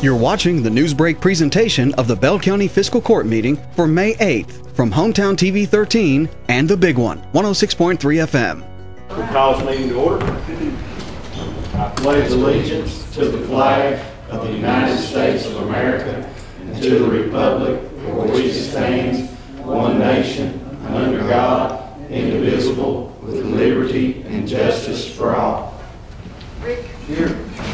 You're watching the Newsbreak presentation of the Bell County Fiscal Court Meeting for May 8th from Hometown TV 13 and The Big One, 106.3 FM. We call this meeting to order. I pledge allegiance to the flag of the United States of America and to the republic for which it stands, one nation, under God, indivisible, with liberty and justice for all. Rick? Here.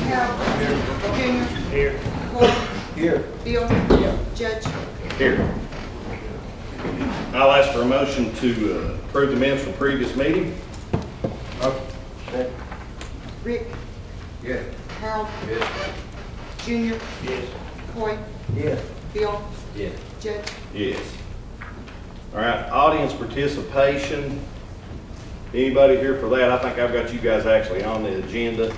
Harold? Here. Junior? Here. Coy? Here. Bill? Here. Judge? Here. I'll ask for a motion to approve the minutes from previous meeting. Okay. Rick? Yes. Harold? Yes. Junior? Yes. Coy? Yes. Bill? Yes. Judge? Yes. All right, audience participation. Anybody here for that? I think I've got you guys actually on the agenda.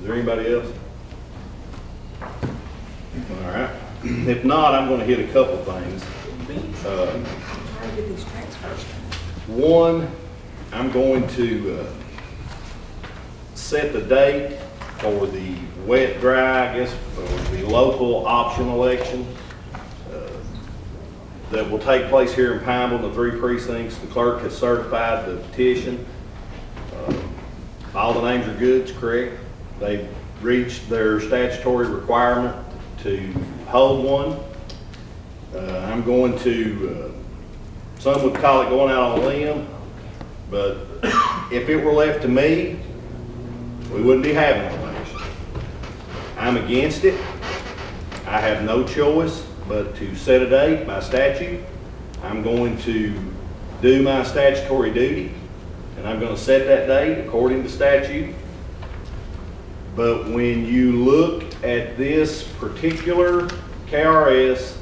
Is there anybody else? All right. If not, I'm going to hit a couple things. One, I'm going to set the date for the wet dry, I guess, for the local option election that will take place here in Pineville in the 3 precincts. The clerk has certified the petition. All the names are good, it's correct. They've reached their statutory requirement to hold one. I'm going to, some would call it going out on a limb, but if it were left to me, we wouldn't be having an election. I'm against it. I have no choice but to set a date by statute. I'm going to do my statutory duty, and I'm going to set that date according to statute. But when you look at this particular KRS,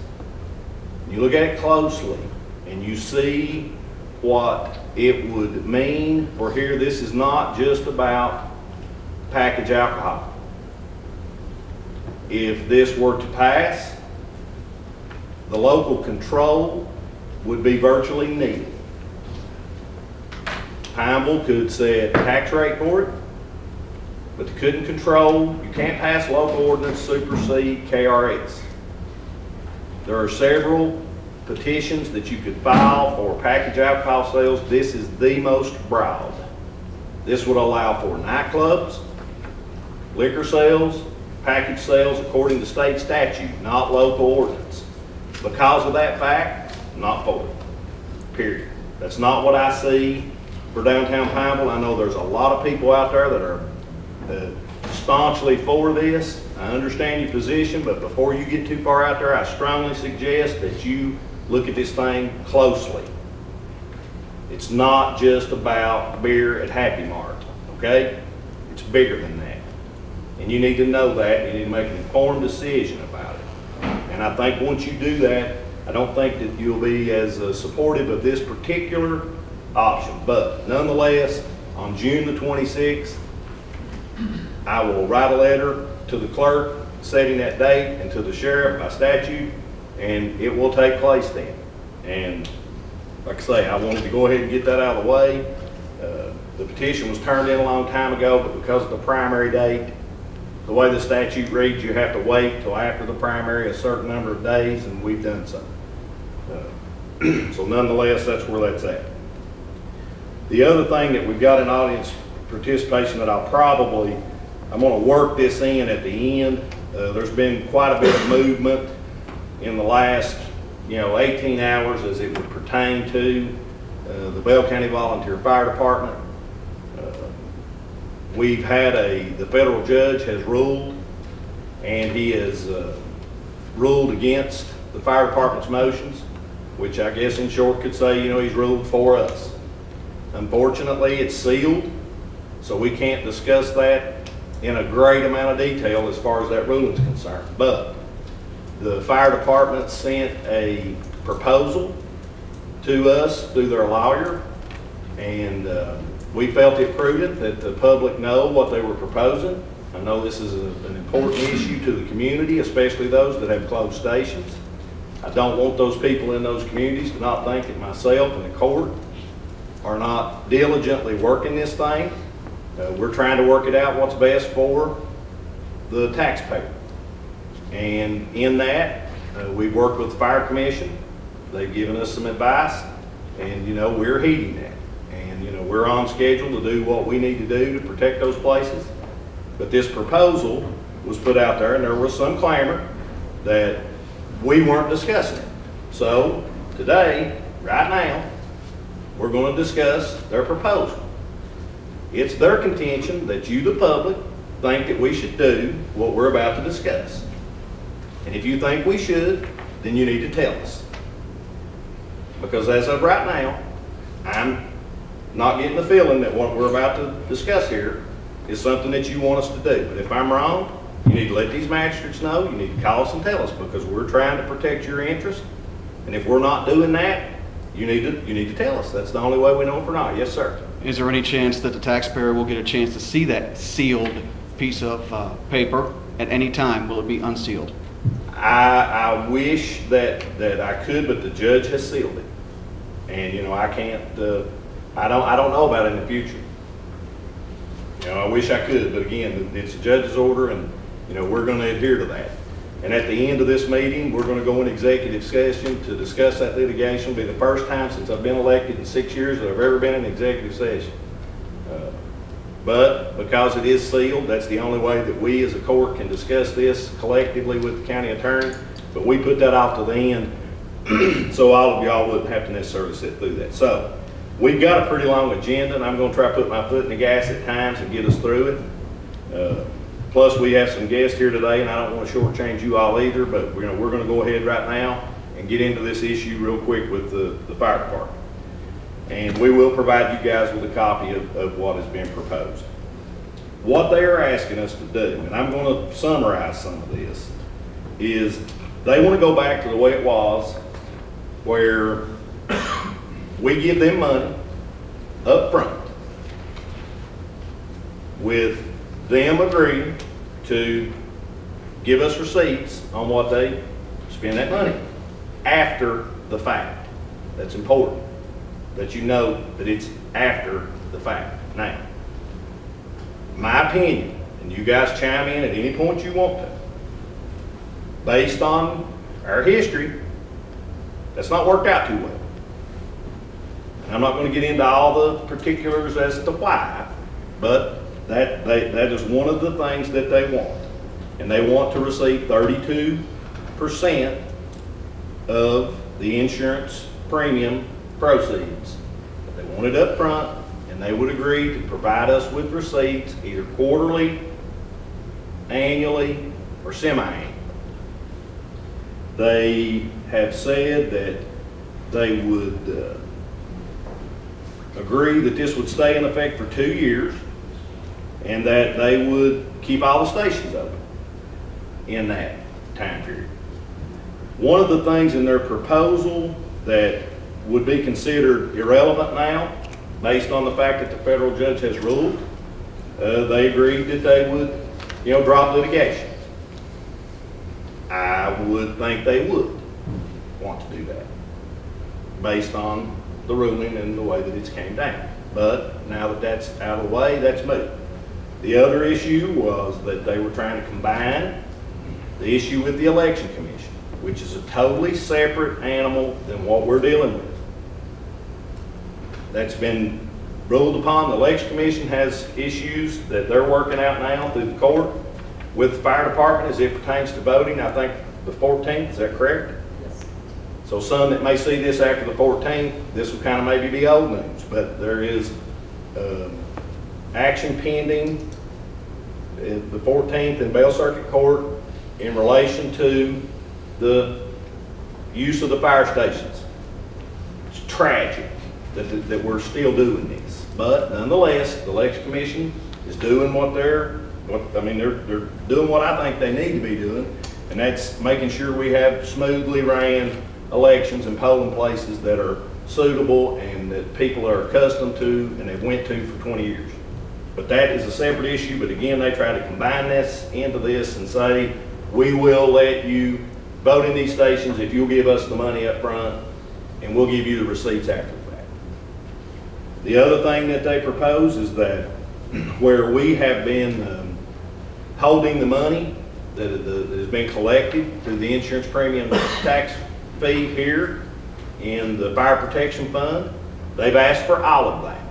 you look at it closely, and you see what it would mean for here. This is not just about packaged alcohol. If this were to pass, the local control would be virtually nil. Pineville could set a tax rate for it, but they couldn't control. You can't pass local ordinance supersede KRS. There are several petitions that you could file for packaged alcohol sales. This is the most broad. This would allow for nightclubs, liquor sales, package sales according to state statute, not local ordinance. Because of that fact, I'm not for it, period. That's not what I see for downtown Pineville. I know there's a lot of people out there that are staunchly for this. I understand your position, but before you get too far out there, I strongly suggest that you look at this thing closely. It's not just about beer at Happy Mart, okay? It's bigger than that. And you need to know that. You need to make an informed decision about it. And I think once you do that, I don't think that you'll be as supportive of this particular option. But nonetheless, on June the 26th, I will write a letter to the clerk setting that date and to the sheriff by statute, and it will take place then. And like I say, I wanted to go ahead and get that out of the way. The petition was turned in a long time ago, but because of the primary date, the way the statute reads, you have to wait till after the primary a certain number of days, and we've done so. So nonetheless, that's where that's at. The other thing that we've got in audience participation that I'm going to work this in at the end. There's been quite a bit of movement in the last 18 hours as it would pertain to the Bell County Volunteer Fire Department. We've had the federal judge has ruled, and he has ruled against the fire department's motions, which I guess in short could say, he's ruled for us. Unfortunately, it's sealed, so we can't discuss that in a great amount of detail as far as that ruling is concerned. But the fire department sent a proposal to us through their lawyer, and we felt it prudent that the public know what they were proposing. I know this is an important issue to the community, especially those that have closed stations. I don't want those people in those communities to not think that myself and the court are not diligently working this thing. We're trying to work it out what's best for the taxpayer. And in that, we've worked with the fire commission. They've given us some advice, and we're heeding that. And we're on schedule to do what we need to do to protect those places. But this proposal was put out there, and there was some clamor that we weren't discussing it. So today, right now, we're going to discuss their proposal. It's their contention that you, the public, think that we should do what we're about to discuss. And if you think we should, then you need to tell us. Because as of right now, I'm not getting the feeling that what we're about to discuss here is something that you want us to do. But if I'm wrong, you need to let these magistrates know. You need to call us and tell us, because we're trying to protect your interest. And if we're not doing that, you need to tell us. That's the only way we know if we're not. Yes, sir. Is there any chance that the taxpayer will get a chance to see that sealed piece of paper at any time? Will it be unsealed? I wish that I could, but the judge has sealed it. And I can't, I don't know about it in the future. I wish I could, but again, it's a judge's order, and we're going to adhere to that. And at the end of this meeting, we're going to go in executive session to discuss that litigation. It'll be the first time since I've been elected in 6 years that I've ever been in executive session. But because it is sealed, that's the only way that we as a court can discuss this collectively with the county attorney. But we put that off to the end so all of y'all wouldn't have to necessarily sit through that. So we've got a pretty long agenda, and I'm going to try to put my foot in the gas at times and get us through it. Plus, we have some guests here today, and I don't want to shortchange you all either, but we're going to go ahead right now and get into this issue real quick with the fire department. And we will provide you guys with a copy of what has been proposed. What they are asking us to do, and I'm going to summarize some of this, is they want to go back to the way it was, where we give them money up front with them agreeing to give us receipts on what they spend that money after the fact. That's important, that you know that it's after the fact. Now, my opinion, and you guys chime in at any point you want to, based on our history, that's not worked out too well. And I'm not going to get into all the particulars as to why, but that is one of the things that they want. And they want to receive 32% of the insurance premium proceeds. They want it up front, and they would agree to provide us with receipts either quarterly, annually, or semi-annually. They have said that they would agree that this would stay in effect for 2 years, and that they would keep all the stations open in that time period. One of the things in their proposal that would be considered irrelevant now, based on the fact that the federal judge has ruled, they agreed that they would, drop litigation. I would think they would want to do that, based on the ruling and the way that it's came down. But now that that's out of the way, that's moot. The other issue was that they were trying to combine the issue with the election commission, which is a totally separate animal than what we're dealing with. That's been ruled upon. The election commission has issues that they're working out now through the court with the fire department as it pertains to voting. I think the 14th, is that correct? Yes. So some that may see this after the 14th, this will kind of maybe be old news, but there is action pending the 14th in Bell Circuit Court in relation to the use of the fire stations. It's tragic that we're still doing this, but nonetheless, the election commission is doing they're doing what I think they need to be doing, and that's making sure we have smoothly ran elections and polling places that are suitable and that people are accustomed to and they've went to for 20 years. But that is a separate issue. But again, they try to combine this into this and say, we will let you vote in these stations if you'll give us the money up front, and we'll give you the receipts after the fact. The other thing that they propose is that where we have been holding the money that has been collected through the insurance premium tax fee here in the fire protection fund. They've asked for all of that.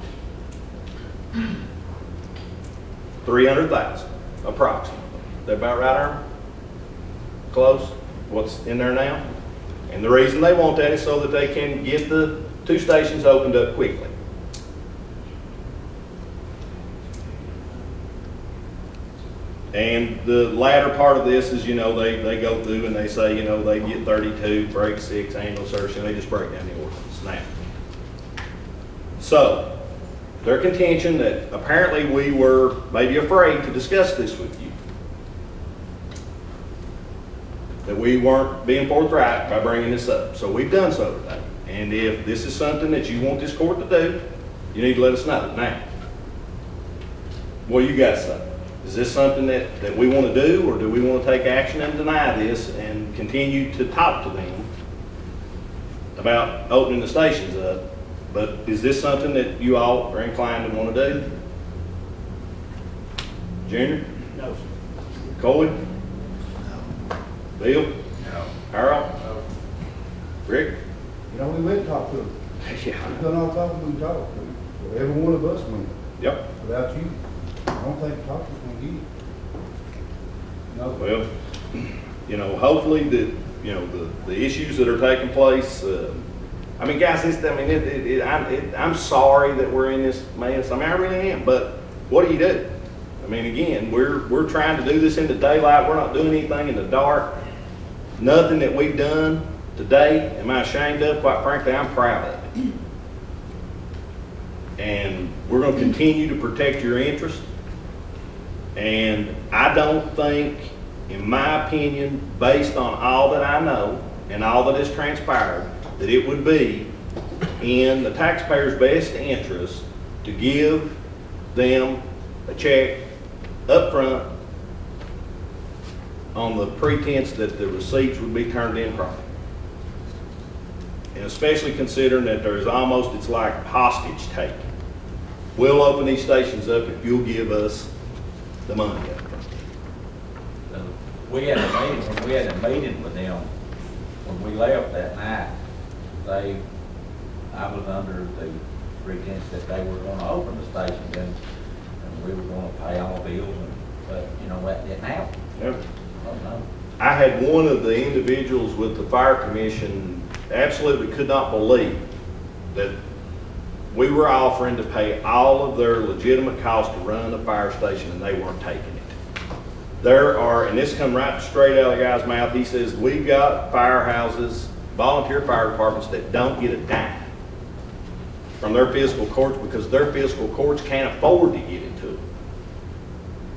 300,000 approximately. They're about right, Irma? Close? What's in there now? And the reason they want that is so that they can get the 2 stations opened up quickly. And the latter part of this is, you know, they go through and they say, you know, they get 32, break 6, annual service, and they just break down the ordinance now. So, their contention that apparently we were maybe afraid to discuss this with you. That we weren't being forthright by bringing this up. So we've done so today. And if this is something that you want this court to do, you need to let us know now. What do you guys say? Is this something that we want to do, or do we want to take action and deny this and continue to talk to them about opening the stations up? But is this something that you all are inclined to want to do? Junior? No, sir. Coley? No. Bill? No. Harold? No. Rick? You know, we went and talked to them. Yeah. We've done all talking we talked to them. Well, every one of us went. Yep. Without you, I don't think talking's gonna get it. No. Well, you know, hopefully you know, the issues that are taking place, I mean, guys, I'm sorry that we're in this mess. I mean, I really am, but what do you do? I mean, again, we're trying to do this in the daylight. We're not doing anything in the dark. Nothing that we've done today am I ashamed of. Quite frankly, I'm proud of it. And we're going to continue to protect your interests. And I don't think, in my opinion, based on all that I know and all that has transpired, that it would be in the taxpayers' best interest to give them a check up front on the pretense that the receipts would be turned in properly. And especially considering that there's almost, it's like hostage taking. We'll open these stations up if you'll give us the money up front. We had a meeting with them when we left that night. I was under the pretense that they were going to open the station and we were going to pay all bills, but you know, that didn't happen. Yep. Oh, no. I had one of the individuals with the fire commission absolutely could not believe that we were offering to pay all of their legitimate costs to run the fire station and they weren't taking it. There are, and this come right straight out of the guy's mouth, he says, we've got firehouses, volunteer fire departments that don't get a dime from their fiscal courts because their fiscal courts can't afford to get it to them.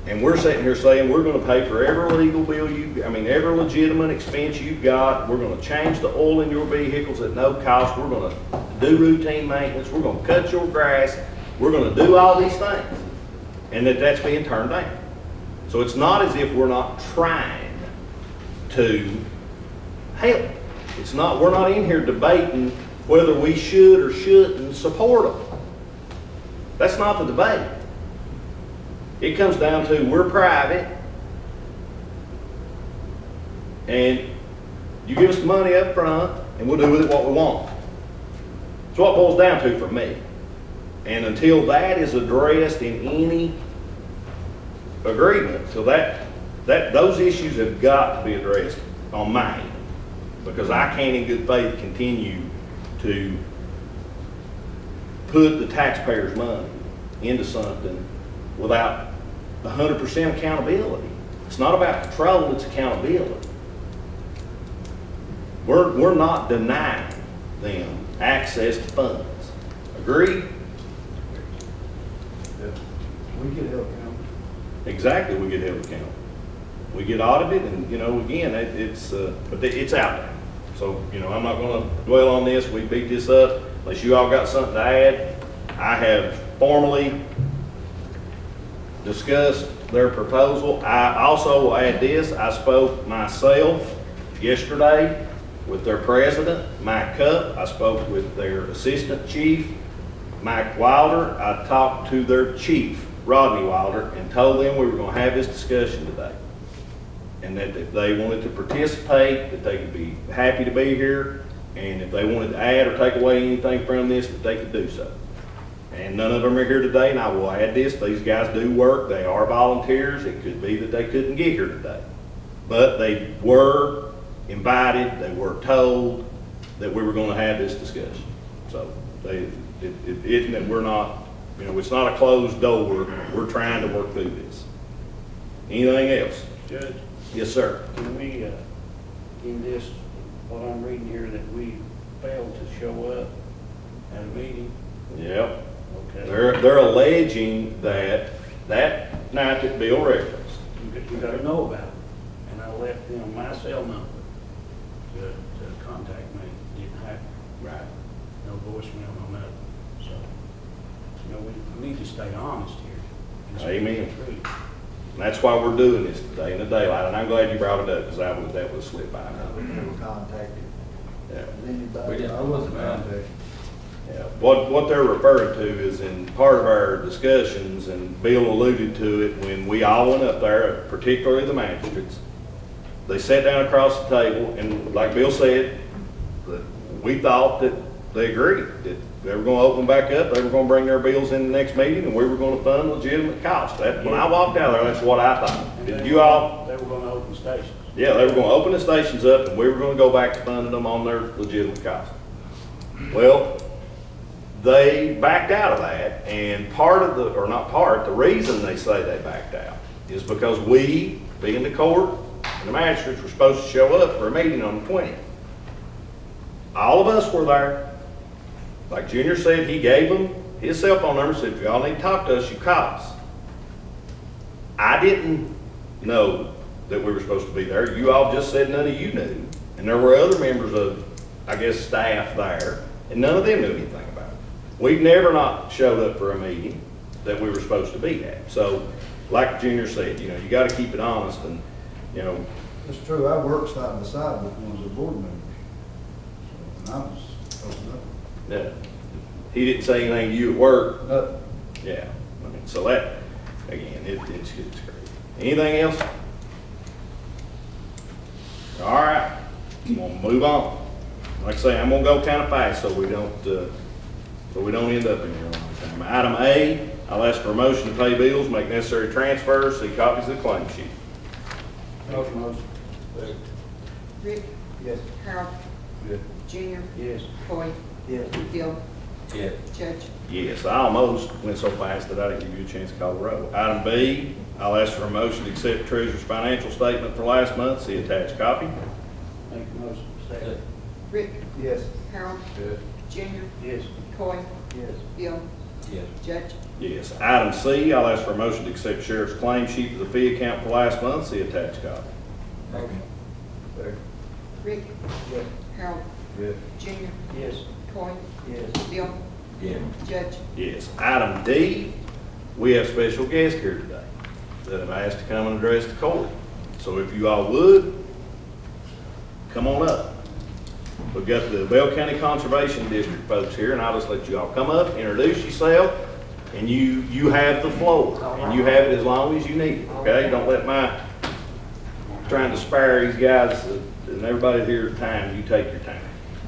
And we're sitting here saying we're going to pay for every legal bill every legitimate expense you've got. We're going to change the oil in your vehicles at no cost. We're going to do routine maintenance. We're going to cut your grass. We're going to do all these things. And that's being turned down. So it's not as if we're not trying to help. It's not, we're not in here debating whether we should or shouldn't support them. That's not the debate. It comes down to we're private and you give us the money up front and we'll do with it what we want. It's what it boils down to for me. And until that is addressed in any agreement, so those issues have got to be addressed on my end, because I can't in good faith continue to put the taxpayers' money into something without 100% accountability. It's not about control, it's accountability. We're not denying them access to funds. Agreed? Yeah. We get held accountable. Exactly, we get held accountable. We get audited, and you know, again, but it's out there. So, you know, I'm not going to dwell on this. We beat this up. Unless you all got something to add, I have formally discussed their proposal. I also will add this. I spoke myself yesterday with their president, Mike Cupp. I spoke with their assistant chief, Mike Wilder. I talked to their chief Rodney Wilder and told them we were gonna have this discussion today. And that if they wanted to participate, that they could be happy to be here, and if they wanted to add or take away anything from this, that they could do so. And none of them are here today, and I will add this, these guys do work, they are volunteers, it could be that they couldn't get here today. But they were invited, they were told that we were gonna have this discussion. So it isn't that we're not, you know, it's not a closed door, we're trying to work through this. Anything else? Judge, Yes, sir. can we, in this, what I'm reading here, that we failed to show up at a meeting? Yep. Okay. They're alleging that night that Bill referenced. You gotta know about it. And I left them my cell number to contact me. Didn't happen. Right. No voicemail, no nothing. So, you know, we need to stay honest here. and speak Amen. the truth. And that's why we're doing this today in the daylight, and I'm glad you brought it up, because that would have slipped by We now. never contacted Yeah. anybody. We didn't. I wasn't contacted. Yeah. What they're referring to is in part of our discussions, and Bill alluded to it, when we all went up there, particularly the magistrates, they sat down across the table, and like Bill said, that we thought that they agreed, that they were gonna open back up, they were gonna bring their bills in the next meeting, and we were gonna fund legitimate costs. That, when I walked out there, that's what I thought. And Did they you were- all? They were gonna open stations. Yeah, they were gonna open the stations up, and we were gonna go back to funding them on their legitimate costs. Well, they backed out of that, and the reason they say they backed out is because we, being the court, and the magistrates were supposed to show up for a meeting on the 20th. All of us were there. Like Junior said, he gave them his cell phone number, said, if y'all need to talk to us, you call us. I didn't know that we were supposed to be there. You all just said none of you knew. And there were other members of, I guess, staff there, and none of them knew anything about it. We've never not showed up for a meeting that we were supposed to be at. So, like Junior said, you know, you gotta keep it honest, and, you know, It's true, I worked side by side with one of the board members. So, and I was open he didn't say anything to you at work. up. Nothing. Yeah, I mean, so that, again, it's crazy. Anything else? All right, I'm gonna move on. Like I say, I'm gonna go kind of fast so we don't end up in here a long time. Item A, I'll ask for a motion to pay bills, make necessary transfers, see copies of the claim sheet. Motion. Rick, Yes. Harold, Yes. Junior, Yes. Coy, Yes. Bill, Yeah. Judge. Yes, I almost went so fast that I didn't give you a chance to call the roll. Item B, I'll ask for a motion to accept treasurer's financial statement for last month, see attached copy. Make a motion. Second. Rick, Yes. Harold, Yes. Junior, Yes. Coy, Yes. Bill, Yes. Judge. Yes. Item C, I'll ask for a motion to accept sheriff's claim sheet for the fee account for last month, see attached copy. Motion. Second. Rick, Yes. Harold, Yes. Junior, Yes. Coy, Yes. Bill, Yeah. Judge. Yes. Item D, we have special guests here today that have asked to come and address the court. So if you all would, come on up. We've got the Bell County Conservation District folks here, and I'll just let you all come up, introduce yourself, and you have the floor. And you have it as long as you need it, okay? Don't let my trying to spare these guys and everybody here time, you take your time.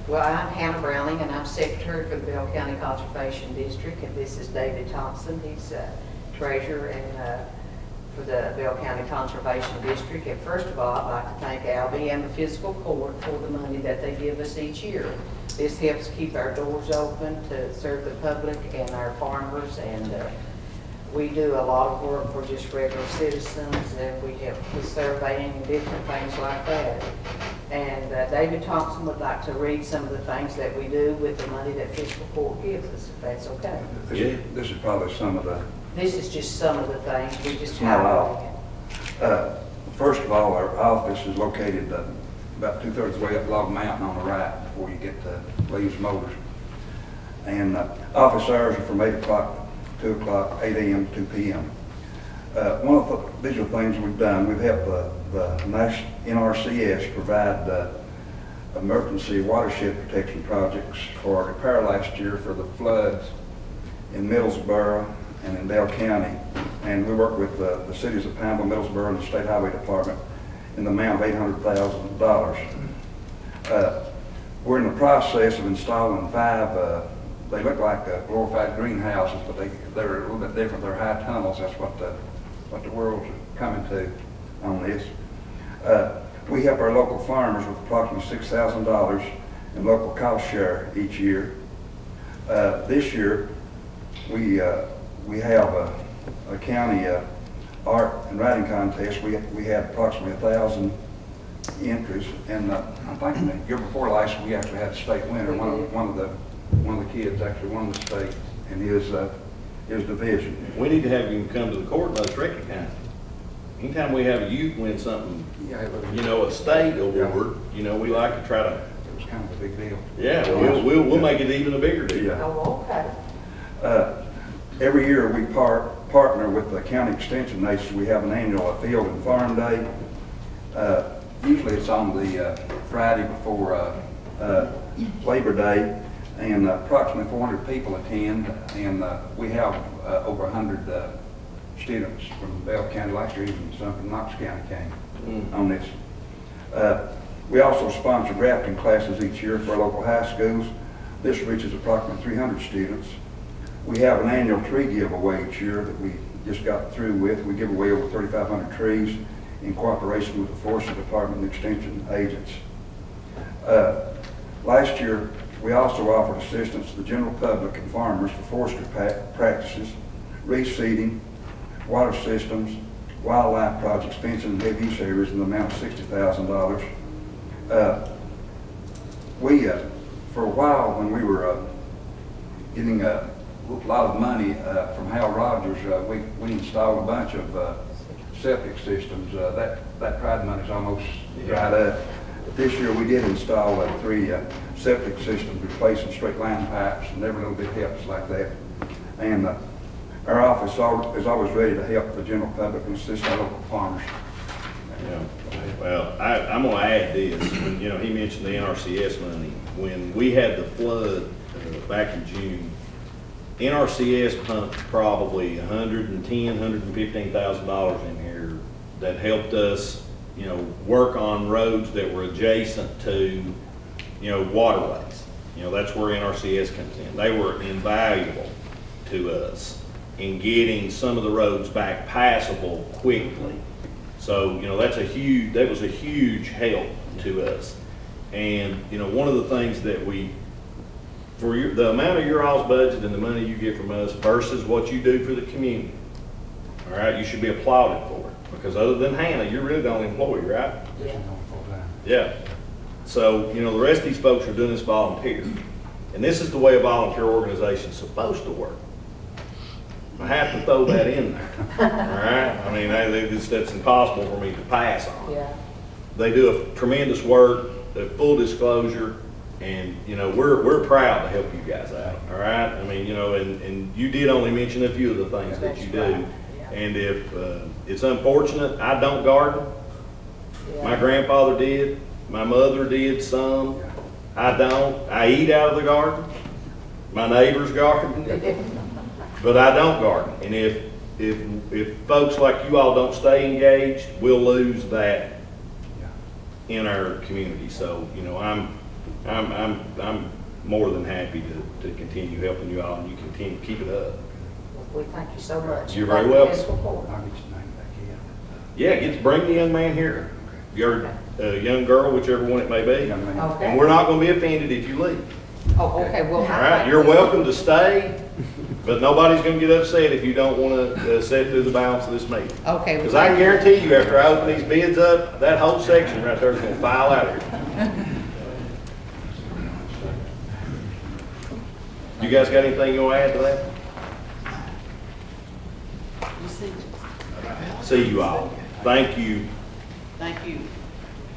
Well, I'm Hannah Browning, and I'm Secretary for the Bell County Conservation District, and this is David Thompson. He's Treasurer and for the Bell County Conservation District. And first of all, I'd like to thank Albie and the Fiscal Court for the money that they give us each year. This helps keep our doors open to serve the public and our farmers, and we do a lot of work for just regular citizens, and we help with surveying and different things like that. And David Thompson would like to read some of the things that we do with the money that Fiscal Court gives us, if that's okay. Yeah. This is probably some of the, This is just some of the things, we just Not all. highlighting it. first of all, our office is located about 2/3 of the way up Log Mountain on the right before you get to Lee's Motors. And office hours are from 8 o'clock, 2 o'clock, 8 a.m. to 2 p.m. One of the visual things we've done, we've helped the NRCS provide emergency watershed protection projects for repair last year for the floods in Middlesboro and in Bell County. and we work with the cities of Pineville, Middlesboro, and the State Highway Department in the amount of $800,000. We're in the process of installing 5, they look like glorified greenhouses, but they're a little bit different. They're high tunnels. That's what the world's coming to on this. We help our local farmers with approximately $6,000 in local cost share each year. This year, we have a county art and writing contest. We had approximately 1,000 entries, and I think the year before last we actually had a state winner. One of the kids actually won the state in his division. We need to have you come to the court and us recognize. Anytime we have a youth win something, you know, a state award, you know, we like to try to. It was kind of a big deal. Yeah, we'll make it even a bigger deal. Yeah. Oh, okay. Every year we partner with the county extension agency. We have an annual field and farm day. Usually it's on the Friday before Labor Day, and approximately 400 people attend, and we have over 100 students from Bell County. Last year even some from Knox County came on this. We also sponsor grafting classes each year for our local high schools. This reaches approximately 300 students. We have an annual tree giveaway each year that we just got through with. We give away over 3,500 trees in cooperation with the Forestry Department and Extension agents. Last year, we also offered assistance to the general public and farmers for forestry practices, reseeding, water systems, wildlife projects, fencing, and heavy use areas in the amount of $60,000. For a while, when we were getting a lot of money from Hal Rogers, we installed a bunch of septic systems. That pride money's almost dried up. But this year we did install 3 septic systems, replacing straight line pipes, and every little bit helps like that. And our office is always ready to help the general public and assist our local farmers. Yeah. Well, I'm going to add this. When, you know, he mentioned the NRCS money. When we had the flood back in June, NRCS pumped probably $115,000 in here that helped us, you know, work on roads that were adjacent to, you know, waterways. You know, that's where NRCS comes in. They were invaluable to us in getting some of the roads back passable quickly. So, you know, that was a huge help to us. And, you know, one of the things that the amount of your all's budget and the money you get from us versus what you do for the community, all right, you should be applauded for it. Because other than Hannah, you're really the only employee, right? Yeah. Yeah. So, you know, the rest of these folks are doing this volunteer. And this is the way a volunteer organization is supposed to work. I have to throw that in there, all right? I mean, that's impossible for me to pass on. Yeah. They do a tremendous work, full disclosure, and, you know, we're proud to help you guys out, all right? I mean, you know, and you did only mention a few of the things that you do. Right. Yeah. And if it's unfortunate, I don't garden. Yeah. My grandfather did. My mother did some. I don't. I eat out of the garden. My neighbor's garden. But I don't garden. And if folks like you all don't stay engaged, we'll lose that in our community. So, you know, I'm more than happy to continue helping you all, and you continue to keep it up. We thank you so much. You're very welcome. Fiscal Court. I'll get your name back here. Bring the young man here. Your young girl, whichever one it may be. Young man. Okay. And we're not going to be offended if you leave. Oh, okay, well. All right, you're welcome to stay, but nobody's going to get upset if you don't want to sit through the balance of this meeting. Okay. Because I can guarantee you, after I open these bids up, that whole section right there is going to file out of here. You guys got anything you want to add to that? See you all. Thank you. Thank you.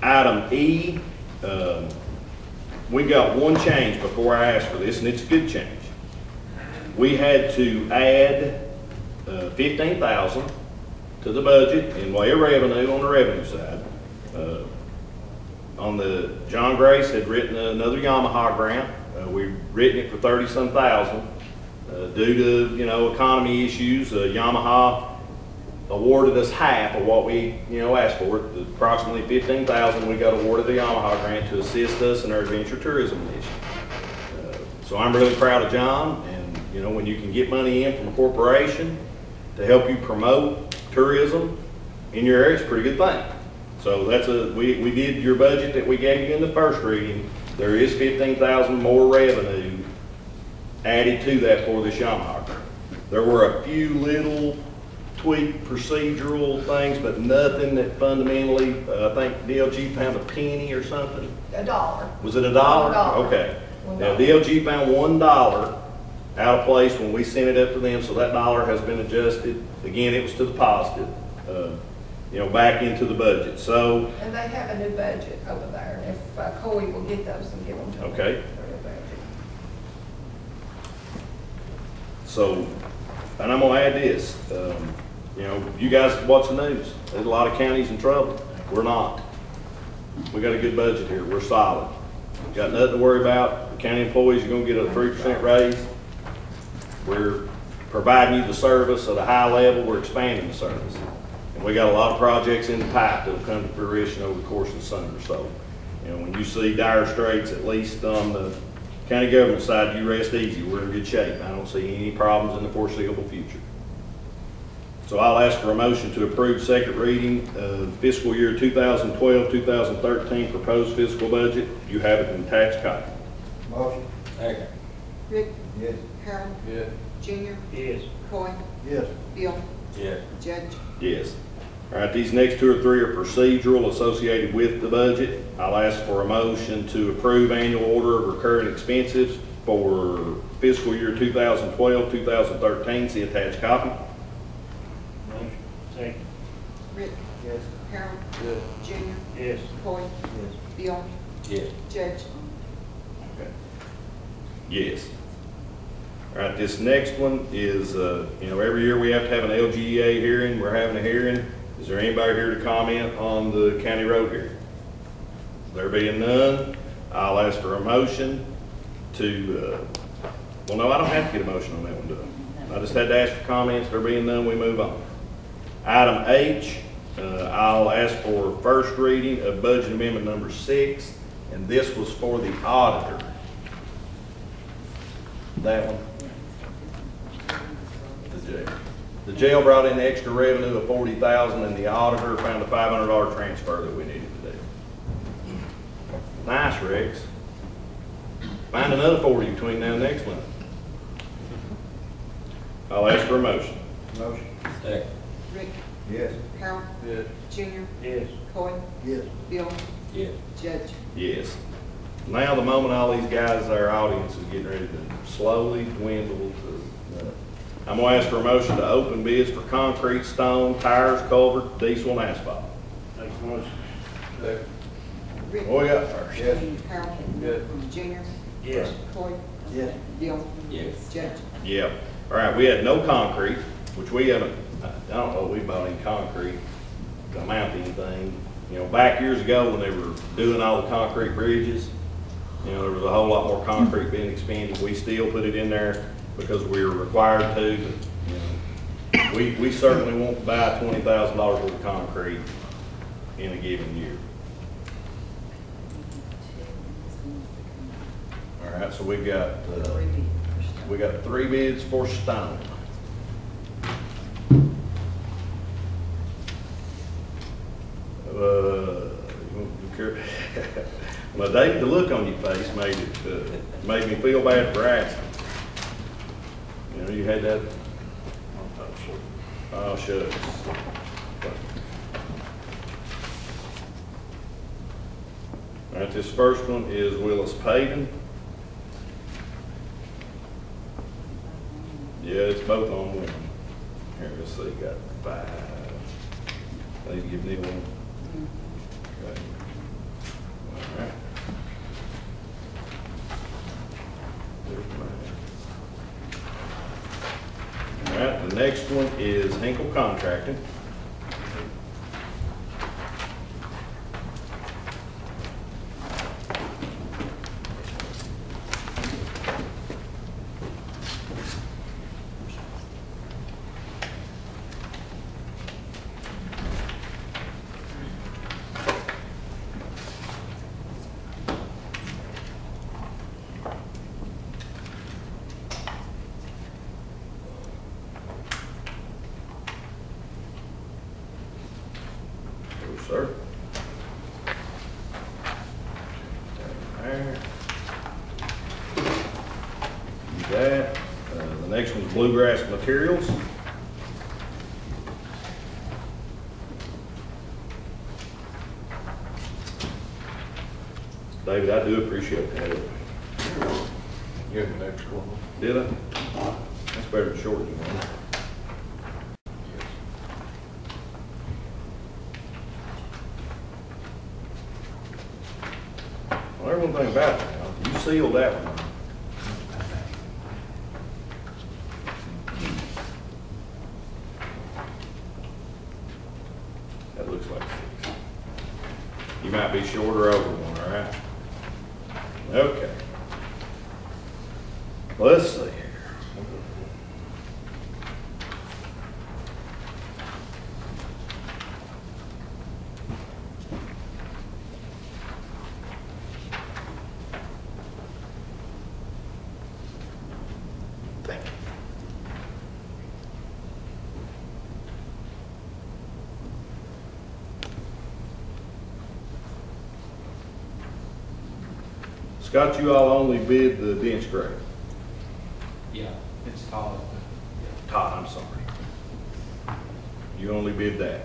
Item E, we got one change before I asked for this, and it's a good change. We had to add $15,000 to the budget in way of revenue on the revenue side. John Grace had written another Yamaha grant. We've written it for 30-some thousand. Due to, you know, economy issues, Yamaha awarded us half of what we, asked for. Approximately $15,000, we got awarded the Omaha grant to assist us in our adventure tourism initiative. So I'm really proud of John, and when you can get money in from a corporation to help you promote tourism in your area, it's a pretty good thing. So we did your budget that we gave you in the first reading. There is $15,000 more revenue added to that for this Yamaha grant. There were a few little tweak procedural things, but nothing that fundamentally, I think DLG found a penny or something. $1. Was it $1? $1. Okay. Now DLG found $1 out of place when we sent it up to them, so that dollar has been adjusted. Again, it was to the positive, back into the budget. So. And they have a new budget over there. If Coy will get those and give them to them. Okay. So, and I'm gonna add this. You guys watch the news. There's a lot of counties in trouble. We're not. We got a good budget here. We're solid. Got nothing to worry about. The county employees are gonna get a 3% raise. We're providing you the service at a high level. We're expanding the service. And we got a lot of projects in the pipe that'll come to fruition over the course of the summer. So, when you see dire straits, at least on the county government side, you rest easy. We're in good shape. I don't see any problems in the foreseeable future. So I'll ask for a motion to approve second reading of fiscal year 2012-2013 proposed fiscal budget. You have it in attached copy. Motion. Second. Rick, Yes. Harold, Yes. Junior, Yes. Coy, Yes. Bill, Yes. Judge. Yes. All right, these next 2 or 3 are procedural associated with the budget. I'll ask for a motion to approve annual order of recurring expenses for fiscal year 2012-2013. See attached copy. Motion. Second. Rick, Yes. Harold, Yes. Junior, Yes. Coy, Yes. Bill, Yes. Judge. Okay. Yes. All right, this next one is, every year we have to have an LGEA hearing. We're having a hearing. Is there anybody here to comment on the county road hearing? There being none, I'll ask for a motion to, well, no, I don't have to get a motion on that one, do I? I just had to ask for comments. There being none, we move on. Item H, I'll ask for first reading of budget amendment number 6, and this was for the auditor. That one. The jail. The jail brought in extra revenue of $40,000, and the auditor found a $500 transfer that we needed to do. Nice, Rex. Find another 40 between now and next month. I'll ask for a motion. Motion. Second. Rick, Yes. Harold, Yes. Junior, Yes. Coy, Yes. Bill, Yes. Judge. Yes. Now, the moment all these guys, our audience is getting ready to slowly dwindle to, I'm gonna ask for a motion to open bids for concrete, stone, tires, culvert, diesel, and asphalt. Make a motion. Second. Rick, What we got first? Yes. Harold, Yes. Junior, Yes. Coy, Yes. Bill, Yes. Judge. Yep. All right, we had no concrete, which we haven't, I don't know if we bought any concrete to mount anything. Back years ago when they were doing all the concrete bridges, there was a whole lot more concrete being expended. We still put it in there because we were required to, but, we certainly won't buy $20,000 worth of concrete in a given year. All right, so we got 3 bids for stone. Well, David, the look on your face made me feel bad for asking. You had that. Oh, shucks. All right, this first one is Willis Paving. Yeah, it's both on one. Here, let's see, got 5. Maybe give me one. Okay. All right. All right, the next one is Hinkle Contracting. sir. There. That. The next one's bluegrass materials. David, I do appreciate that. You're the next one. Did I? That's better than short one. Well, there's one thing about it now. You sealed that one. That looks like 6. You might be short or over one, all right? Okay. Let's see here. Thank you. Scott, you all only bid the dense grade. Yeah, it's Todd. Todd, I'm sorry. You only bid that.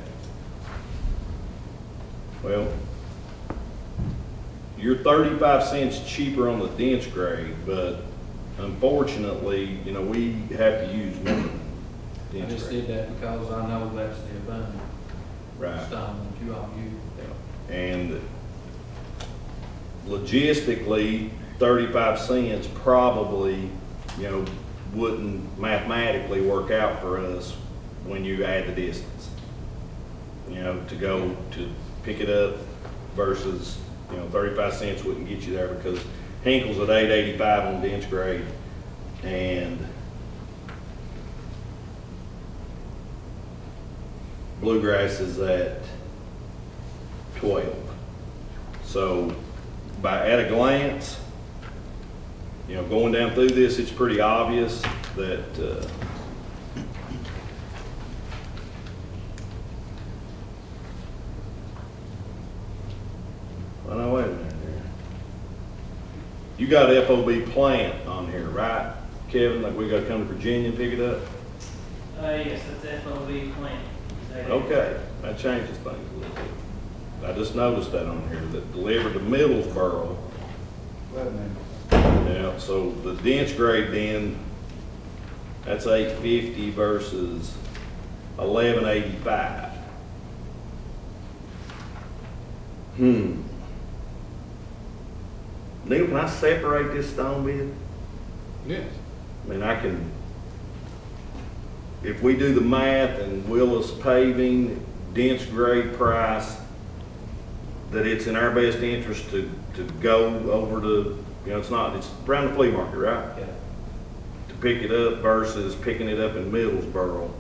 Well, you're 35 cents cheaper on the dense grade, but unfortunately, you know, we have to use more I dense just grade. did that because I know that's the abundant Right. stone that you all use. And logistically, 35 cents probably, you know, wouldn't mathematically work out for us when you add the distance. You know, to go to pick it up versus, you know, 35 cents wouldn't get you there because Hinkle's at $8.85 on dense grade and Bluegrass is at 12. So at a glance, you know, going down through this, it's pretty obvious that well, no, wait a minute here. You got FOB plant on here, right, Kevin? Like we got to come to Virginia and pick it up? Yes, that's FOB plant. Okay, that changes things a little bit. I just noticed that on here, that delivered to Middlesboro. Wait a minute. Yeah, so the dense grade then, that's $8.50 versus $11.85. Neil, can I separate this stone bid? Yes. I mean, I can, if we do the math and Willis paving, dense grade price, that it's in our best interest to go over to, you know, it's around the flea market, right? Yeah. To pick it up versus picking it up in Middlesboro.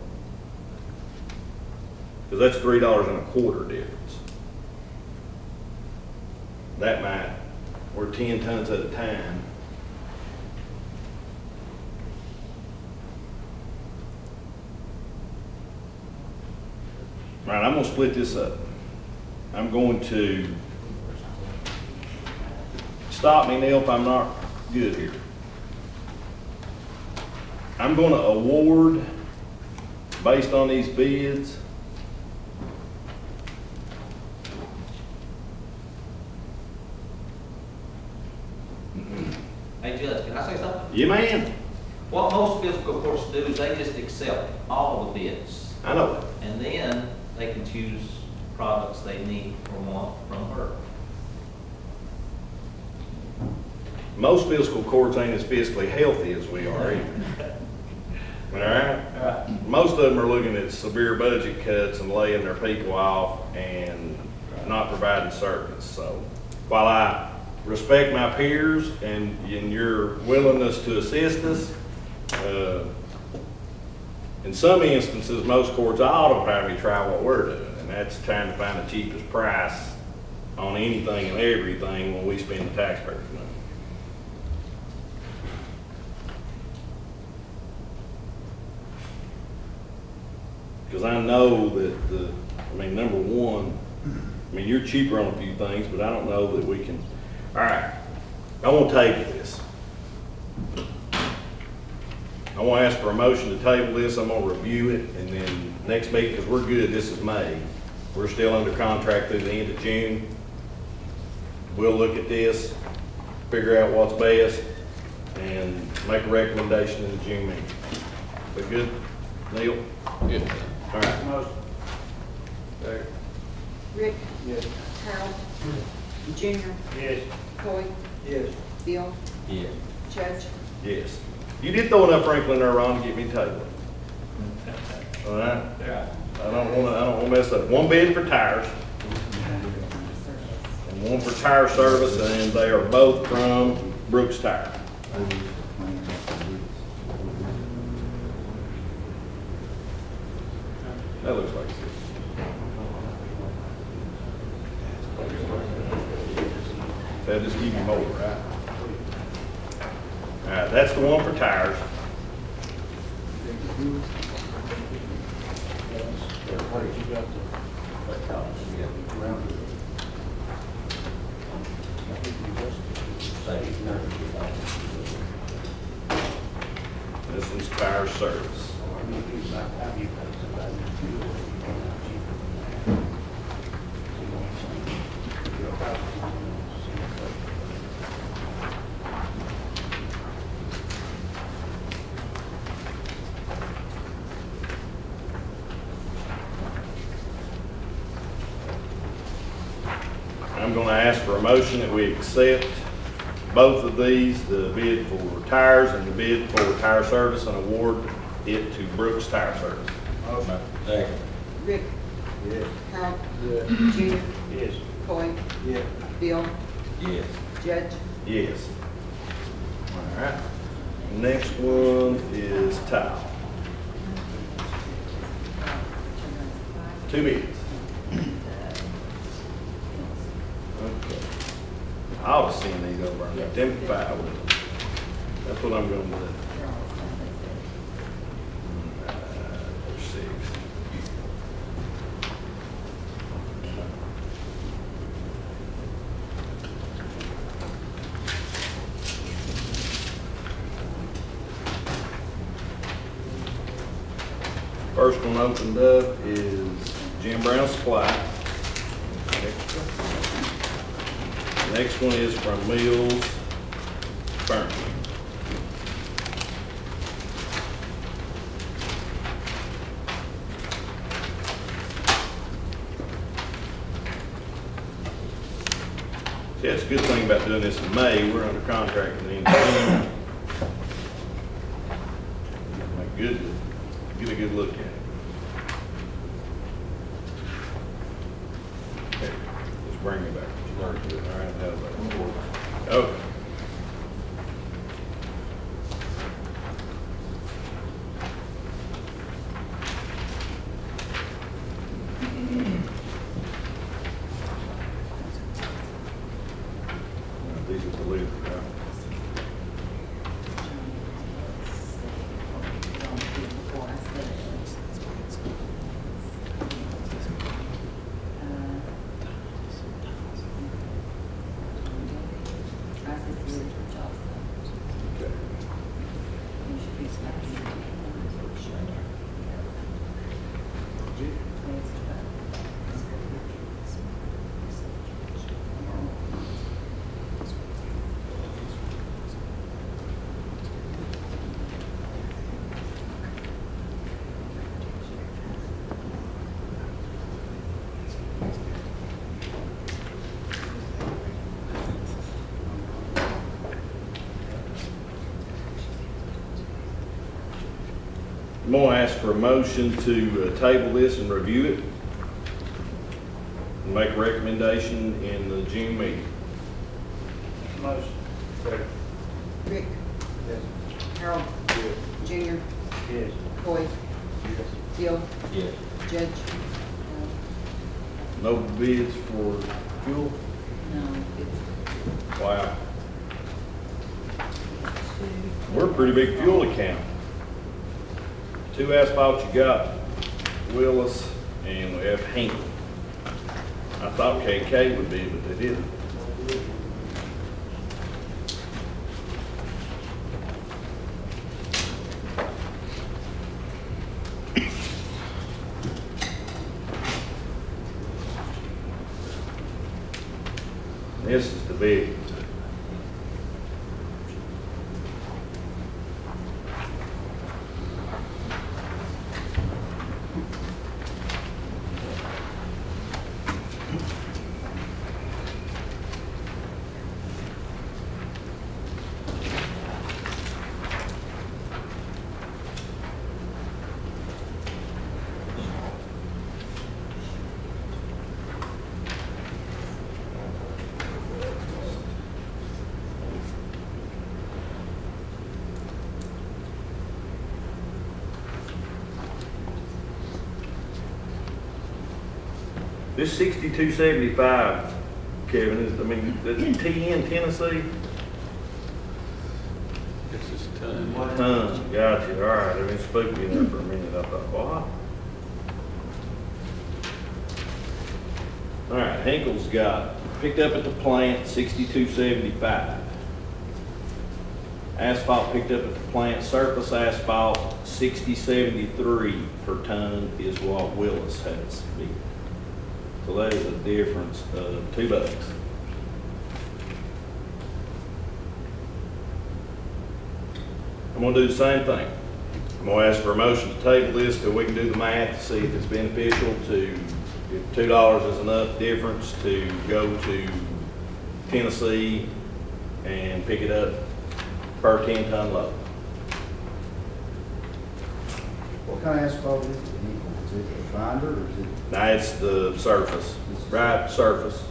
Because that's $3.25 difference. That might, we're 10 tons at a time. All right, I'm gonna split this up. I'm going to, stop me, Neil, if I'm not good here. I'm gonna award, based on these bids, Hey Judge, can I say something? yeah, man, What most fiscal courts do is they just accept all the bids, I know that. and then they can choose products they need or want from her. Most fiscal courts ain't as fiscally healthy as we are either. All right? Most of them are looking at severe budget cuts and laying their people off and not providing service. So while I respect my peers and your willingness to assist us, in some instances, most courts ought to have me try what we're doing, and that's trying to find the cheapest price on anything and everything when we spend the taxpayers' money. Because I know that number one, I mean, you're cheaper on a few things, but I don't know that we can. All right, I want to table this. I want to ask for a motion to table this. I'm going to review it, and then next meeting, because we're good, this is May. We're still under contract through the end of June. We'll look at this, figure out what's best, and make a recommendation in the June meeting. We good, Neil? Yeah. All right. Motion. Rick? Yes. Harold? Junior? Yes. Coy? Yes. Bill? Yes. Judge? Yes. You did throw enough Franklin there, Ron, to get me tabled. All right? Yeah. I don't want to mess up. One bid for tires and one for tire service, and they are both from Brooks Tire. That looks like it. They'll just keep them over, right? All right, that's the one for tires. This one's tire service. I'm going to ask for a motion that we accept both of these, the bid for tires and the bid for tire service, and award it to Brooks Tire Service. Motion. Second. Rick? Yes. Harold? Yes. Junior? Yes. Coy? Yes. Bill? Yes. Judge? Yes. All right. Next one is tile. 2 bids. Okay. I ought to send these over and identify with them. That's what I'm going to do. 6. First one opened up is Jim Brown Supply. Next one is from Mills Furniture. See, that's a good thing about doing this in May. We're under contract at the end of June. Get a good look at it. Okay, let's bring it back. All right, how's that? Okay. These are the leaders, right? Okay. I'm going to ask for a motion to table this and review it and make a recommendation in the June meeting. Motion. Second. Rick? Yes. Harold? Yes. Junior? Yes. Coy? Yes. Bill? Yes. Judge? No bids for fuel? No. It's Wow. We're a pretty big fuel account. 2 asphalt you got, Willis, and we have Hinkle. I thought KK would be, but they didn't. This is the big. This 6275, Kevin, is, I mean, that's TN, Tennessee? This is ton. Tons, gotcha, all right, I've been spooky in there for a minute, I thought, what? All right, Hinkle's got, picked up at the plant, 6275. Asphalt picked up at the plant, surface asphalt, 6073 per ton is what Willis has bid. So that is a difference of $2. I'm gonna do the same thing. I'm gonna ask for a motion to table this till we can do the math to see if it's beneficial to, if $2 is enough difference to go to Tennessee and pick it up per 10-ton load. What kind of asphalt is it? Is it a binder or is it? Now it's the surface, right surface.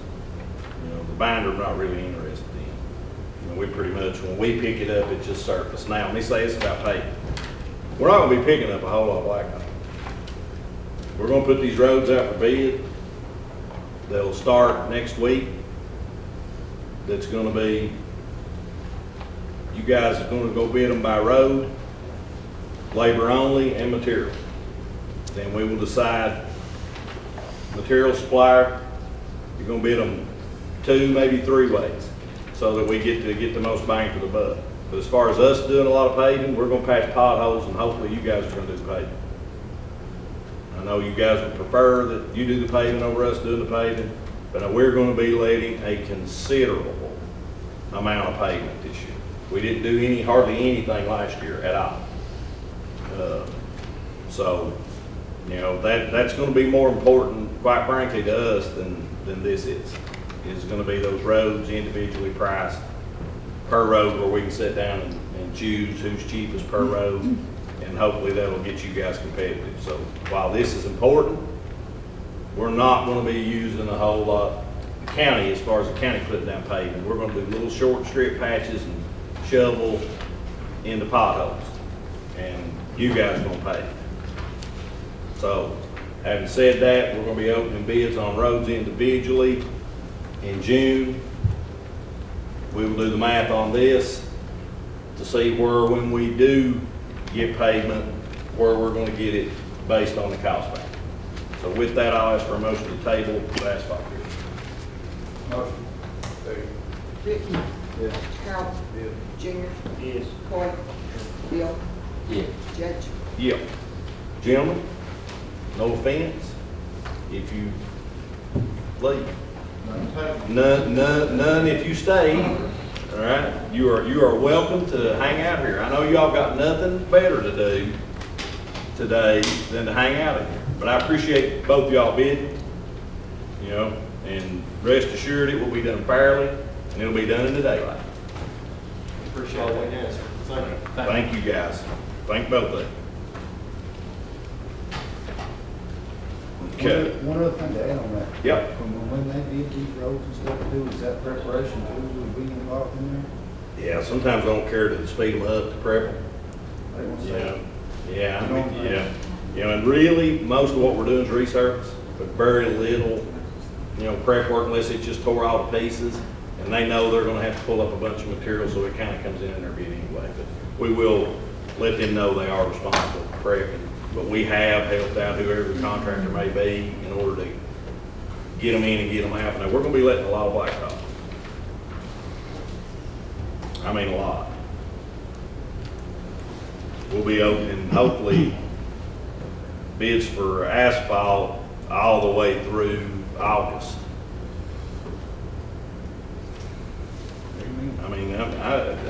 You know, the binder I'm not really interested in. You know, we pretty much, when we pick it up, it's just surface. Now, let me say it's about paving. We're not gonna be picking up a whole lot of blacktop. We're gonna put these roads out for bid. They'll start next week. That's gonna be, you guys are gonna go bid them by road, labor only, and material. Then we will decide material supplier, you're gonna bid them 2, maybe 3 ways, so that we get the most bang for the buck. But as far as us doing a lot of paving, we're gonna patch potholes, and hopefully you guys are gonna do the paving. I know you guys would prefer that you do the paving over us doing the paving, but we're gonna be letting a considerable amount of pavement this year. We didn't do hardly anything last year at all. So, you know, that's going to be more important, quite frankly, to us than this is. It's going to be those roads individually priced per road where we can sit down and choose who's cheapest per road, and hopefully that'll get you guys competitive. So while this is important, we're not going to be using a whole lot, the county, as far as the county putting down paving, we're going to do little short strip patches and shovel into potholes, and you guys are going to pay. So, having said that, we're going to be opening bids on roads individually in June. We will do the math on this to see where, when we do get pavement, where we're going to get it based on the cost factor. So with that, I'll ask for a motion to table the asphalt bid. Motion. Ricky, Yes. Harold, Yes. Junior, Yes. Coy, Bill, Yeah. Judge. Yep. Gentlemen, no offense, if you leave. None if you stay, all right? You are welcome to hang out here. I know y'all got nothing better to do today than to hang out here. But I appreciate both y'all bidding, you know, and rest assured it will be done fairly, and it'll be done in the daylight. Appreciate it. Thank you guys. Thank both of you. Okay. One other thing to add on that. Yep. When they bid these roads and stuff too, is that preparation too, will be involved in there? Yeah, sometimes I don't care to speed them up to prep them. They won't say. Yeah, I mean, yeah. You know, and really, most of what we're doing is resurface, but very little, you know, prep work unless it just tore all to pieces. And they know they're gonna have to pull up a bunch of material, so it kind of comes in their bid anyway. But we will let them know they are responsible for prepping. But we have helped out whoever the contractor may be in order to get them in and get them out. Now, we're gonna be letting a lot of blacktop. I mean, a lot. We'll be opening, hopefully, bids for asphalt all the way through August. I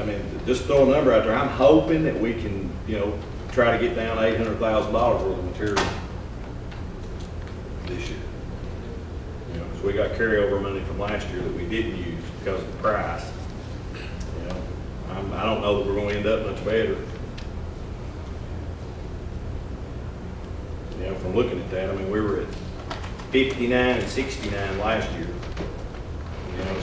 mean, just throw a number out there. I'm hoping that we can, try to get down $800,000 worth of material this year. Because we got carryover money from last year that we didn't use because of the price. I don't know that we're going to end up much better. From looking at that, I mean, we were at 59 and 69 last year.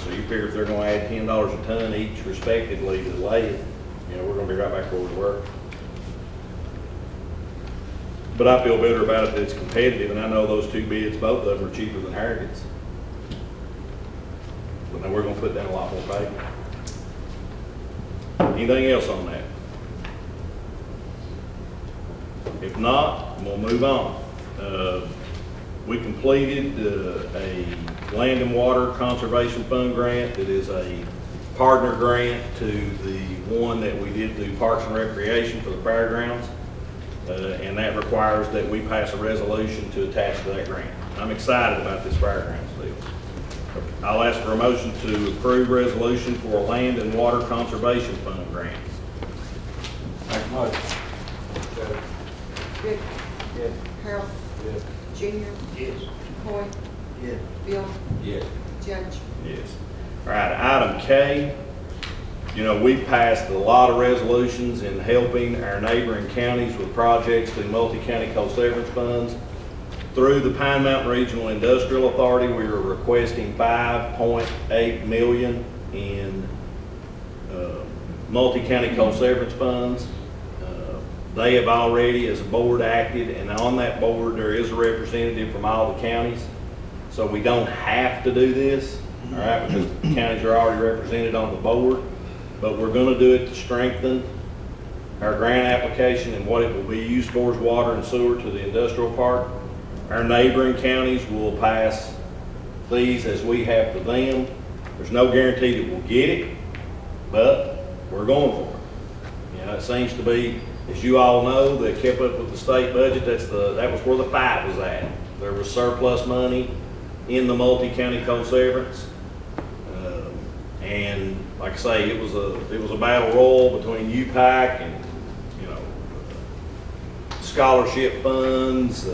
So you figure if they're going to add $10 a ton each respectively to lay it, we're going to be right back where we were. But I feel better about it that it's competitive, and I know those two bids, both of them are cheaper than Harrogate's. But now we're going to put down a lot more pavement. Anything else on that? If not, we'll move on. We completed a Land and Water Conservation Fund grant that is a partner grant to the one that we did through Parks and Recreation for the fairgrounds. And that requires that we pass a resolution to attach to that grant. I'm excited about this fairgrounds deal. I'll ask for a motion to approve resolution for a Land and Water Conservation Fund grant. Make a motion. Rick, Yes. Harold, Yes. Junior, Yes. Coy, Yes. Bill, Yes. Judge. Yes. All right, item K. We passed a lot of resolutions in helping our neighboring counties with projects through multi-county co-severance funds. Through the Pine Mountain Regional Industrial Authority, we are requesting $5.8 million in multi-county co-severance funds. They have already, as a board, acted, and on that board, there is a representative from all the counties. So we don't have to do this, all right, because the counties are already represented on the board. But we're going to do it to strengthen our grant application and what it will be used for is water and sewer to the industrial park. Our neighboring counties will pass these as we have to them. There's no guarantee that we'll get it, but we're going for it. It seems to be, as you all know, that kept up with the state budget. That was where the fight was at. There was surplus money in the multi-county co-severance. And like I say, it was a battle royal between UPAC and scholarship funds,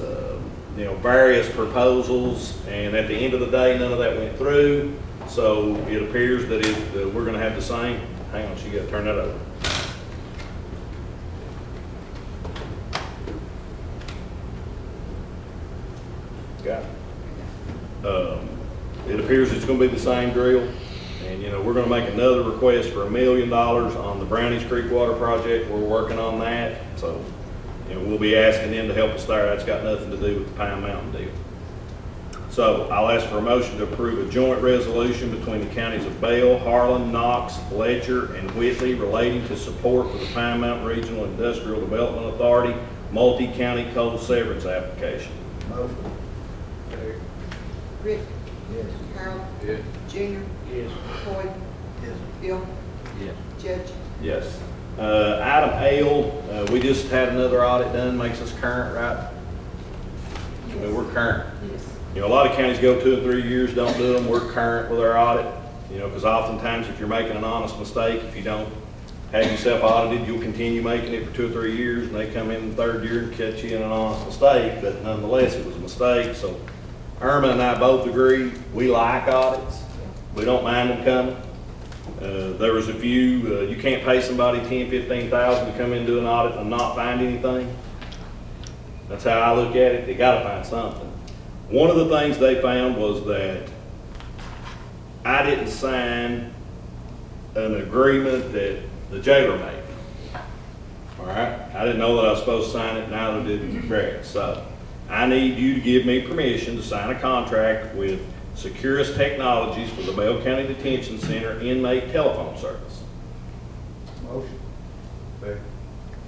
various proposals, and at the end of the day, none of that went through. So it appears that we're going to have the same. Hang on, she got to turn that over. Got it. It appears it's going to be the same drill. And, we're going to make another request for $1 million on the Brownies Creek Water Project. We're working on that. So, we'll be asking them to help us there. That's got nothing to do with the Pine Mountain deal. So, I'll ask for a motion to approve a joint resolution between the counties of Bell, Harlan, Knox, Letcher, and Whitley relating to support for the Pine Mountain Regional Industrial Development Authority multi-county coal severance application. Motion. Rick, Yes. Harold, Yes. Junior, Yes. Coy, Yes. Bill, Yes. Judge. Yes. Item L, we just had another audit done, makes us current, right? I mean, we're current. Yes. A lot of counties go 2 or 3 years, don't do them. We're current with our audit, because oftentimes if you're making an honest mistake, if you don't have yourself audited, you'll continue making it for 2 or 3 years, and they come in the 3rd year and catch you in an honest mistake, but nonetheless, it was a mistake. So Irma and I both agree, we like audits. We don't mind them coming. There was a few, you can't pay somebody $10,000, $15,000 to come in and do an audit and not find anything. That's how I look at it. They gotta find something. One of the things they found was that I didn't sign an agreement that the jailer made. All right? I didn't know that I was supposed to sign it, neither did Greg. So I need you to give me permission to sign a contract with Securus Technologies for the Bell County Detention Center inmate telephone service. Motion.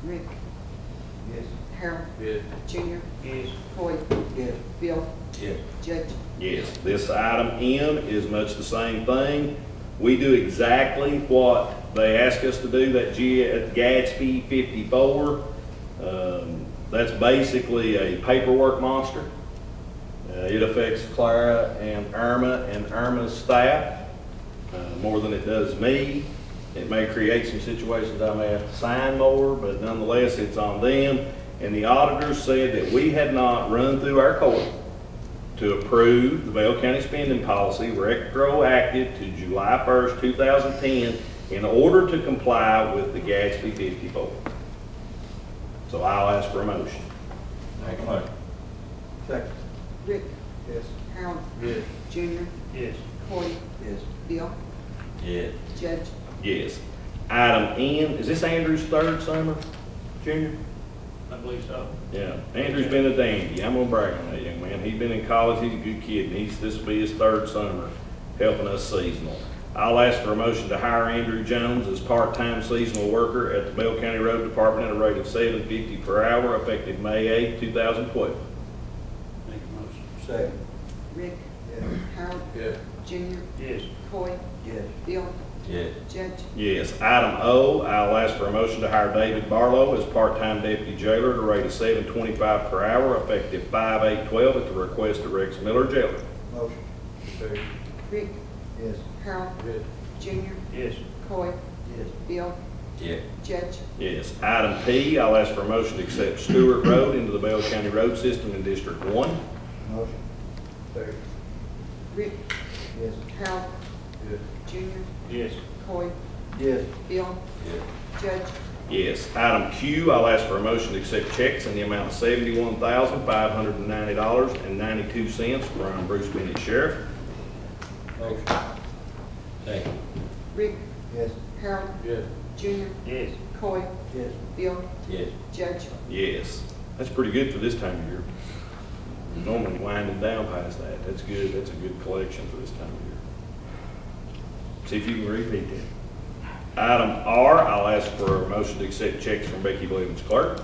Rick, Yes. Harold, Yes. Junior, Yes. Coy, Yes. Bill, Yes. Judge. Yes, this item M is much the same thing. We do exactly what they ask us to do, that at Gadsby 54. That's basically a paperwork monster. It affects Clara and Irma's staff more than it does me. It may create some situations I may have to sign more, but nonetheless, it's on them. And the auditors said that we had not run through our court to approve the Bell County spending policy retroactive to July 1st, 2010 in order to comply with the Gadsby 54. So I'll ask for a motion. Make a motion. Second. Rick, Yes. Harold, Yes. Junior, Yes. Coy, Yes. Bill, Yes. Judge. Yes. Item N, is this Andrew's third summer, Junior? I believe so. Yeah, Andrew's been a dandy. I'm gonna brag on that young man. He's been in college, he's a good kid, and this will be his third summer helping us seasonal. I'll ask for a motion to hire Andrew Jones as part-time seasonal worker at the Bell County Road Department at a rate of $7.50 per hour effective May 8, 2012. Make a motion. Second. Rick, Yes. Harold, Yes. Junior, Yes. Coy, Yes. Bill, Yes. Judge. Yes. Item O, I'll ask for a motion to hire David Barlow as part-time deputy jailer at a rate of $7.25 per hour effective 5/8/12 at the request of Rex Miller Jailer. Motion. Second. Rick, Yes. Harold, Yes. Junior, Yes. Coy, Yes. Bill, Yes. Judge. Yes. Item P, I'll ask for a motion to accept Stewart Road into the Bell County Road System in District 1. Motion. Second. Rick, Yes. Harold, Yes. Junior, Yes. Coy, Yes. Bill, Yes. Judge. Yes. Item Q, I'll ask for a motion to accept checks in the amount of $71,590.92 from Bruce Bennett Sheriff. Motion. Second. Rick, Yes. Harold, Yes. Junior, Yes. Coy, Yes. Bill, Yes. Judge. Yes. That's pretty good for this time of year. Normally winding down past that. That's good. That's a good collection for this time of year. See if you can repeat that. Item R, I'll ask for a motion to accept checks from Becky Blevins Clerk.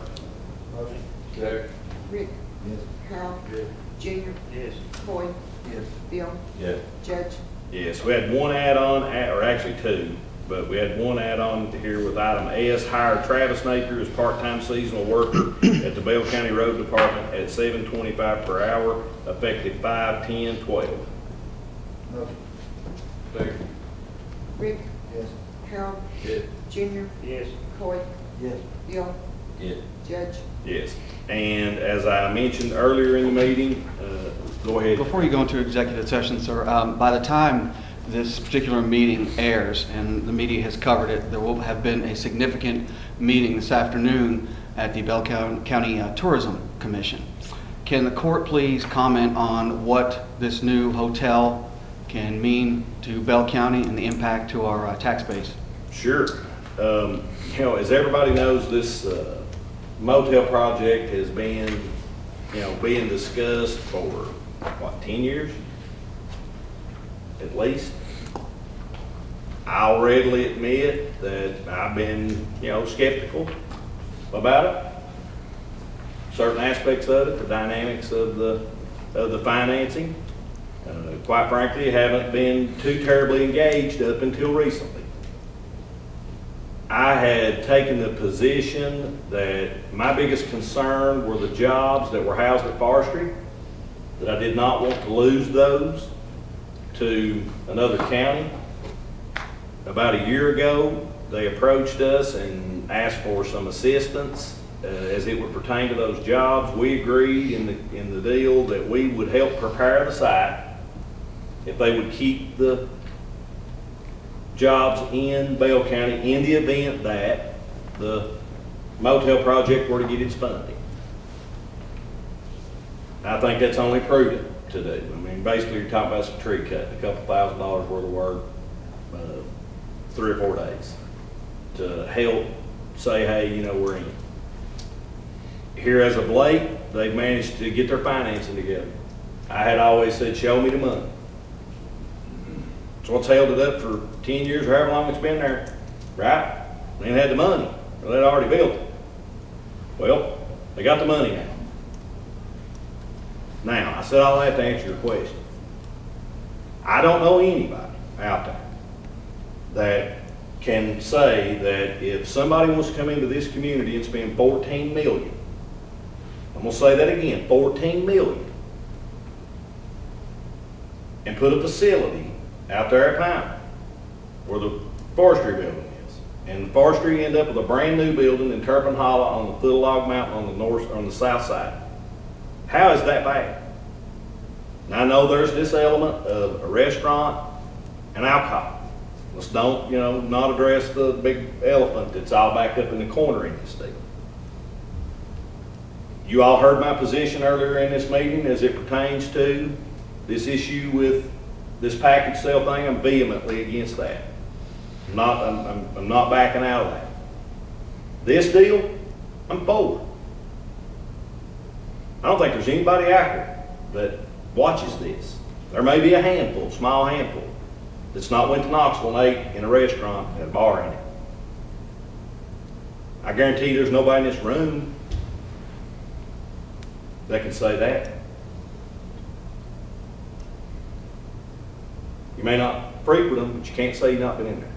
Motion. Second. Rick, Yes. Harold, Yes. Junior, Yes. Coy, Yes. Bill, Yes. Judge. Yes, we had one add-on, or actually two, but we had one add-on here with item S, hire Travis Napier as part-time seasonal worker at the Bell County Road Department at $7.25 per hour, effective 5/10/12. Motion. Second. Rick, Yes. Harold, Yes. Junior, Yes. Coy, Yes. Bill, Yes. Judge. Yes, and as I mentioned earlier in the meeting, go ahead. Before you go into executive session, sir, by the time this particular meeting airs and the media has covered it, there will have been a significant meeting this afternoon at the Bell County Tourism Commission. Can the court please comment on what this new hotel can mean to Bell County and the impact to our tax base? Sure. As everybody knows, this motel project has been, being discussed for, 10 years? At least. I'll readily admit that I've been, skeptical about it. Certain aspects of it, the dynamics of the financing. Quite frankly, haven't been too terribly engaged up until recently. I had taken the position that my biggest concern were the jobs that were housed at Forestry, that I did not want to lose those to another county. About a year ago, they approached us and asked for some assistance as it would pertain to those jobs. We agreed in the deal that we would help prepare the site if they would keep the jobs in Bell County in the event that the motel project were to get its funding. I think that's only prudent to do. I mean, basically you're talking about some tree cutting, a couple $1,000s worth of work, 3 or 4 days to help say, hey, we're in. Here as of late, they've managed to get their financing together. I had always said, show me the money. So what's held it up for 10 years or however long it's been there, right? They had the money, or they'd already built it. Well, they got the money now. Now, I said all that to answer your question. I don't know anybody out there that can say that if somebody wants to come into this community and spend $14 million, I'm gonna say that again, $14 million, and put a facility out there at Pineville where the forestry building is, and the forestry end up with a brand new building in Turpin Hollow on the foot of Log Mountain on the south side. How is that bad? Now I know there's this element of a restaurant and alcohol. Let's don't, not address the big elephant that's all backed up in the corner in this deal. You all heard my position earlier in this meeting as it pertains to this issue with this package sale thing. I'm vehemently against that. I'm not backing out of that. This deal, I'm for. I don't think there's anybody out there that watches this. There may be a handful, small handful, that's not went to Knoxville and ate in a restaurant and a bar in it. I guarantee there's nobody in this room that can say that. You may not frequent them, but you can't say you've not been in there.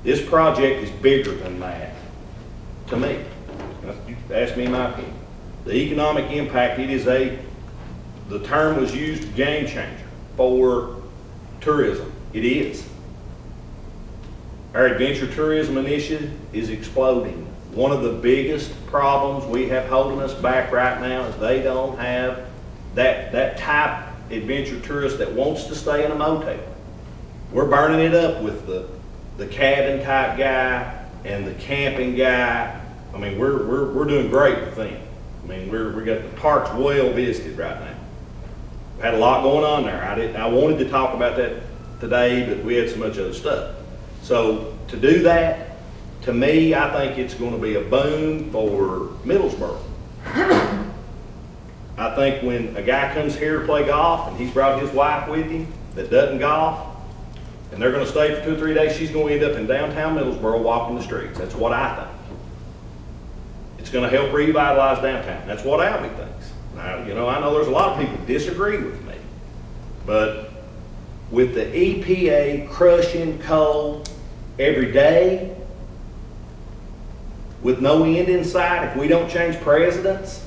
This project is bigger than that, to me. You ask me my opinion. The economic impact, the term was used, game changer for tourism. It is. Our adventure tourism initiative is exploding. One of the biggest problems we have holding us back right now is they don't have that type adventure tourist that wants to stay in a motel. We're burning it up with the cabin type guy and the camping guy. I mean, we're doing great with them. I mean, we got the parks well visited right now. Had a lot going on there. I wanted to talk about that today, but we had so much other stuff. So to do that, to me, I think it's going to be a boom for Middlesboro. I think when a guy comes here to play golf and he's brought his wife with him that doesn't golf, and they're going to stay for 2 or 3 days, she's going to end up in downtown Middlesboro walking the streets. That's what I think. It's going to help revitalize downtown. That's what Albie thinks. Now, I know there's a lot of people that disagree with me, but with the EPA crushing coal every day, with no end in sight, if we don't change presidents,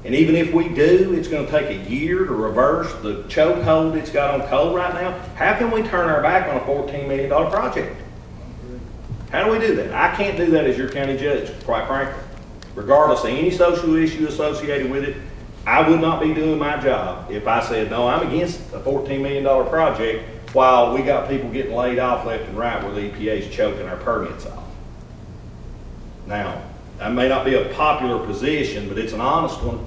and even if we do, it's going to take a year to reverse the chokehold it's got on coal right now. How can we turn our back on a $14 million project? How do we do that? I can't do that as your county judge, quite frankly. Regardless of any social issue associated with it, I would not be doing my job if I said, no, I'm against a $14 million project while we got people getting laid off left and right where the EPA is choking our permits off. Now, that may not be a popular position, but it's an honest one.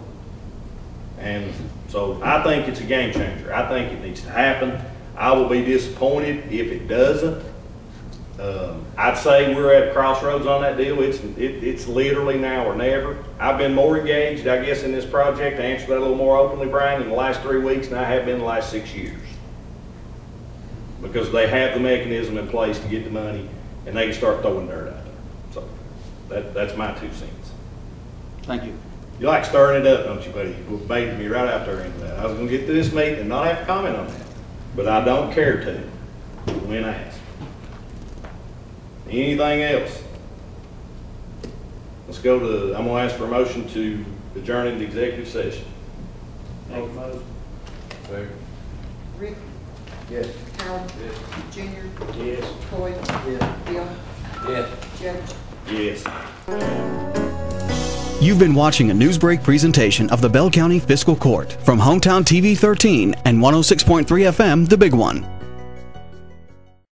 And so I think it's a game changer. I think it needs to happen. I will be disappointed if it doesn't. I'd say we're at a crossroads on that deal. It's literally now or never. I've been more engaged, I guess, in this project, to answer that a little more openly, Brian, in the last 3 weeks than I have been in the last 6 years. Because they have the mechanism in place to get the money, and they can start throwing dirt out there. So that's my 2 cents. Thank you. You like stirring it up, don't you, buddy? You baited me right out there into that. I was going to get to this meeting and not have to comment on that. But I don't care to when asked. Anything else? Let's go to, I'm going to ask for a motion to adjourn into executive session. Make a motion. Second. Rick, Yes. Howard, Yes. Junior, Yes. Toy, Yes. Bill, Yes. Judge. Yes. You've been watching a Newsbreak presentation of the Bell County Fiscal Court from Hometown TV 13 and 106.3 FM, The Big One.